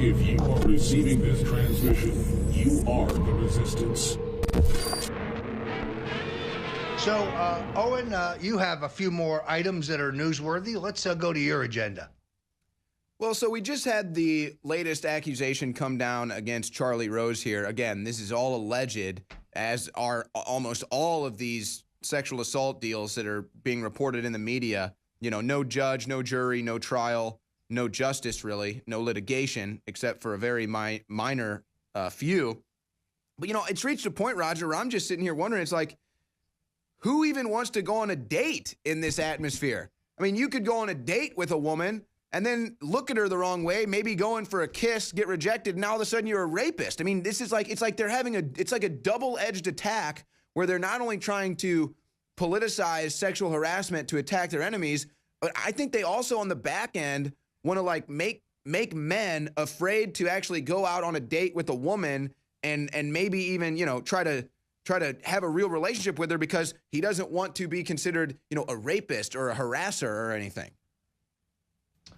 If you are receiving this transmission, you are the resistance. So, Owen, you have a few more items that are newsworthy. Let's go to your agenda. Well, so we just had the latest accusation come down against Charlie Rose here. Again, this is all alleged, as are almost all of these sexual assault deals that are being reported in the media. You know, no judge, no jury, no trial, no justice, really, no litigation, except for a very minor few. But, you know, it's reached a point, Roger, where I'm just sitting here wondering, it's like, who even wants to go on a date in this atmosphere? I mean, you could go on a date with a woman and then look at her the wrong way, maybe go in for a kiss, get rejected, and now all of a sudden you're a rapist. I mean, this is like, it's like they're having it's like a double-edged attack where they're not only trying to politicize sexual harassment to attack their enemies, but I think they also on the back end want to like make men afraid to actually go out on a date with a woman and maybe even, you know, try to have a real relationship with her because he doesn't want to be considered, you know, a rapist or a harasser or anything.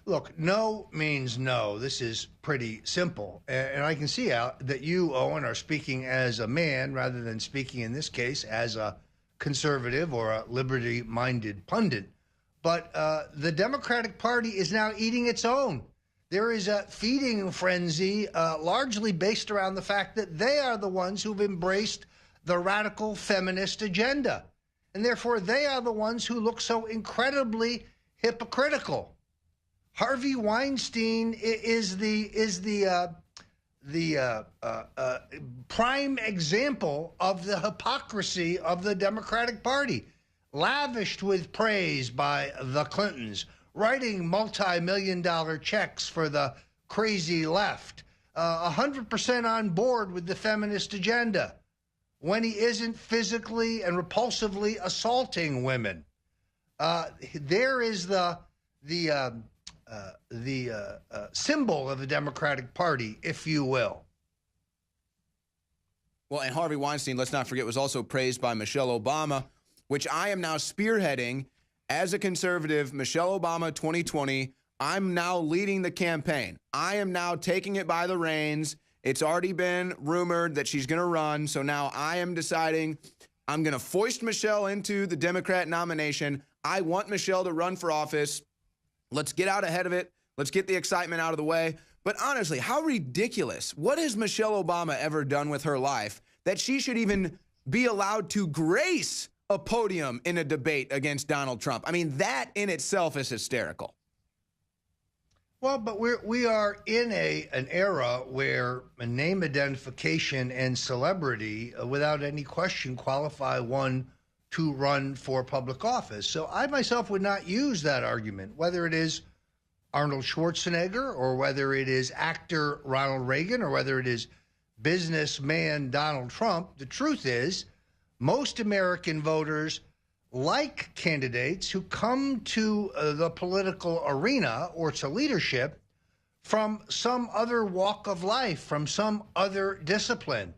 Look, no means no. This is pretty simple. And I can see out that you, Owen, are speaking as a man rather than speaking in this case as a conservative or a liberty-minded pundit. But the Democratic Party is now eating its own. There is a feeding frenzy largely based around the fact that they are the ones who've embraced the radical feminist agenda. And therefore, they are the ones who look so incredibly hypocritical. Harvey Weinstein is the prime example of the hypocrisy of the Democratic Party, lavished with praise by the Clintons, writing multi-million-dollar checks for the crazy left, 100% on board with the feminist agenda when he isn't physically and repulsively assaulting women. There is the symbol of the Democratic Party, if you will. Well, and Harvey Weinstein, let's not forget, was also praised by Michelle Obama, which I am now spearheading as a conservative. Michelle Obama 2020, I'm now leading the campaign. I am now taking it by the reins. It's already been rumored that she's going to run, so now I am deciding I'm going to foist Michelle into the Democrat nomination. I want Michelle to run for office. Let's get out ahead of it. Let's get the excitement out of the way. But honestly, how ridiculous. What has Michelle Obama ever done with her life that she should even be allowed to grace a podium in a debate against Donald Trump? I mean, that in itself is hysterical. Well, but we are in an era where name identification and celebrity, without any question, qualify one to run for public office. So I myself would not use that argument, whether it is Arnold Schwarzenegger or whether it is actor Ronald Reagan or whether it is businessman Donald Trump. The truth is, most American voters like candidates who come to the political arena or to leadership from some other walk of life, from some other discipline.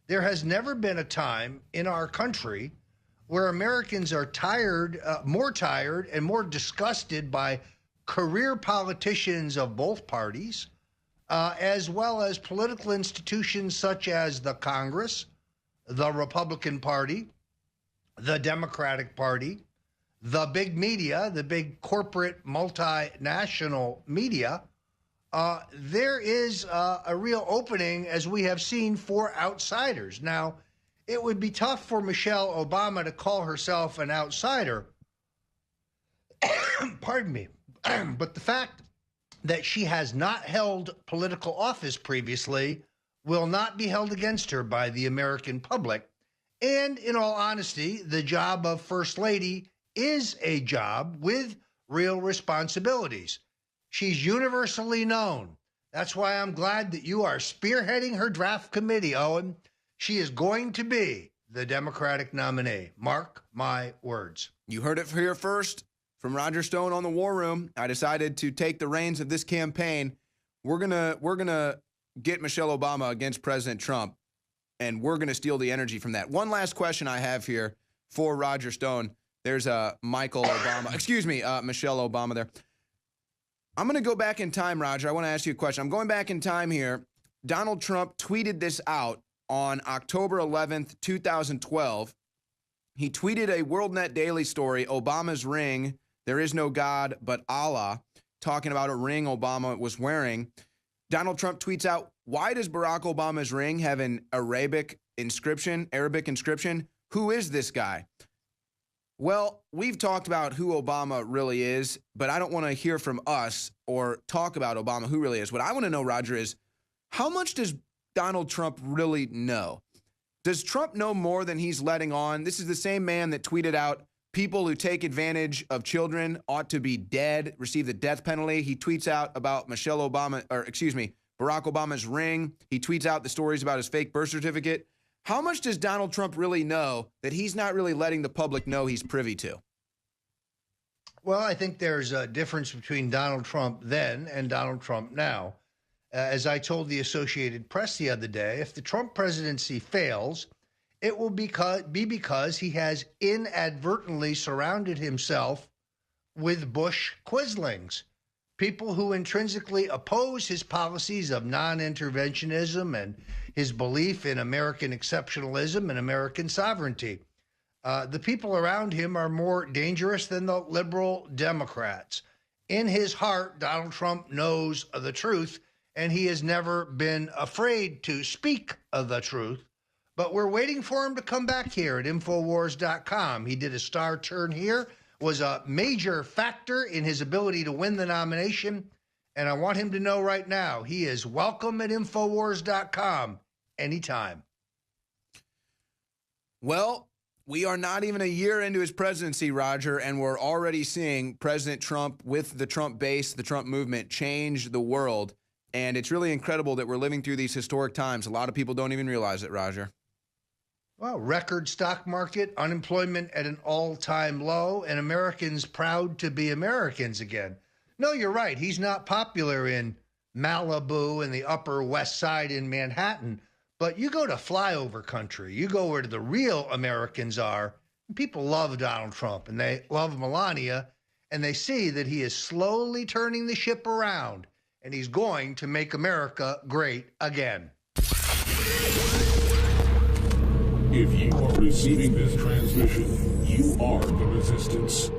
There has never been a time in our country where Americans are more tired and more disgusted by career politicians of both parties, as well as political institutions such as the Congress, the Republican Party, the Democratic Party, the big media, the big corporate multinational media. There is a real opening, as we have seen, for outsiders. Now, it would be tough for Michelle Obama to call herself an outsider. Pardon me. But the fact that she has not held political office previously will not be held against her by the American public. And in all honesty, the job of First Lady is a job with real responsibilities. She's universally known. That's why I'm glad that you are spearheading her draft committee, Owen. She is going to be the Democratic nominee. Mark my words. You heard it here first from Rodger Stone on the War Room. I decided to take the reins of this campaign. We're gonna get Michelle Obama against President Trump, and we're gonna steal the energy from that. One last question I have here for Rodger Stone. There's Michelle Obama there. I'm going to go back in time, Roger. I want to ask you a question. I'm going back in time here. Donald Trump tweeted this out on October 11th, 2012. He tweeted a WorldNet Daily story, Obama's ring, there is no God but Allah, talking about a ring Obama was wearing. Donald Trump tweets out, why does Barack Obama's ring have an Arabic inscription? Who is this guy? Well, we've talked about who Obama really is, but I don't want to hear from us or talk about Obama, who really is. What I want to know, Roger, is how much does Donald Trump really know? Does Trump know more than he's letting on? This is the same man that tweeted out, people who take advantage of children ought to be dead, receive the death penalty. He tweets out about Barack Obama's ring. He tweets out the stories about his fake birth certificate. How much does Donald Trump really know that he's not really letting the public know he's privy to? Well, I think there's a difference between Donald Trump then and Donald Trump now. As I told the Associated Press the other day, if the Trump presidency fails, it will be because he has inadvertently surrounded himself with Bush quislings, people who intrinsically oppose his policies of non-interventionism and his belief in American exceptionalism and American sovereignty. The people around him are more dangerous than the liberal Democrats. In his heart, Donald Trump knows the truth, and he has never been afraid to speak the truth. But we're waiting for him to come back here at Infowars.com. He did a star turn here, was a major factor in his ability to win the nomination. And I want him to know right now, he is welcome at Infowars.com anytime. Well, we are not even a year into his presidency, Roger, and we're already seeing President Trump with the Trump base, the Trump movement, change the world. And it's really incredible that we're living through these historic times. A lot of people don't even realize it, Roger. Well, record stock market, unemployment at an all-time low, and Americans proud to be Americans again. No, you're right. He's not popular in Malibu and the Upper West Side in Manhattan. But you go to flyover country, you go where the real Americans are, and people love Donald Trump, and they love Melania, and they see that he is slowly turning the ship around, and he's going to make America great again. If you are receiving this transmission, you are the resistance.